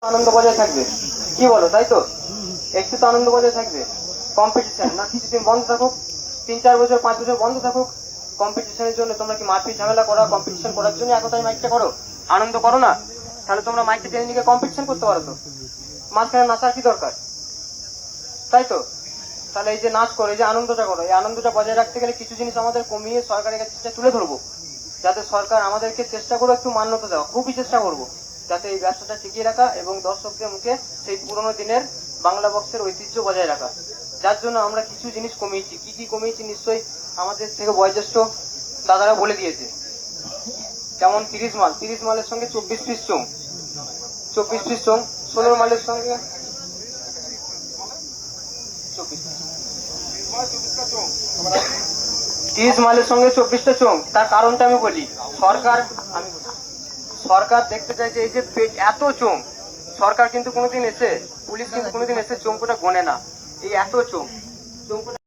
আনন্দ বজায় থাকবে, কি বলো? তাই তো, একটু তো আনন্দ বজায় থাকবে। কম্পিটিশন না, কিছুদিন বন্ধ থাকুক, 3-4 বছর 5 বছর বন্ধ থাকুক। কম্পিটিশনের জন্য তোমরা কি মারপিট ঝামেলা করো? কম্পিটিশন করার জন্য একতাই মাইকটা করো, আনন্দ করো না? তাহলে তোমরা মাইকটা টেনে নিয়ে কম্পিটিশন করতে পারো তো, মাঝখানে নাচার কি দরকার? তাই তো। তাহলে এই যে নাচ করো, এই যে আনন্দটা করো, এই আনন্দটা বজায় রাখতে গেলে কিছু জিনিস আমাদের কমিয়ে সরকারের কাছে তুলে ধরবো, যাতে সরকার আমাদেরকে চেষ্টা করো একটু মান্যতা দেওয়া, খুবই চেষ্টা করবো যাতে এই ব্যবসাটা টিকিয়ে রাখা এবং দর্শকদের মুখে সেই পুরোনো দিনের বাংলা বক্সের ঐতিহ্য বজায় রাখা। যার জন্য আমরা কিছু জিনিস কমিয়েছি। কি কি কমিয়েছি নিশ্চয়ই আমাদের থেকে বয়োজ্যেষ্ঠ দাদারা বলে দিয়েছে। যেমন 30 মালের সঙ্গে 24 পিস চোং, 24 পিস চোং, 16 মালের সঙ্গে 30 মালের সঙ্গে 24টা চোং। তার কারণটা আমি বলি। সরকার আমি সরকার দেখতে চাইছে এই যে এত চোং, সরকার কিন্তু কোনোদিন এসে, পুলিশ কিন্তু কোনোদিন এসে চোংকুটা গোনে না, এই এত চোং।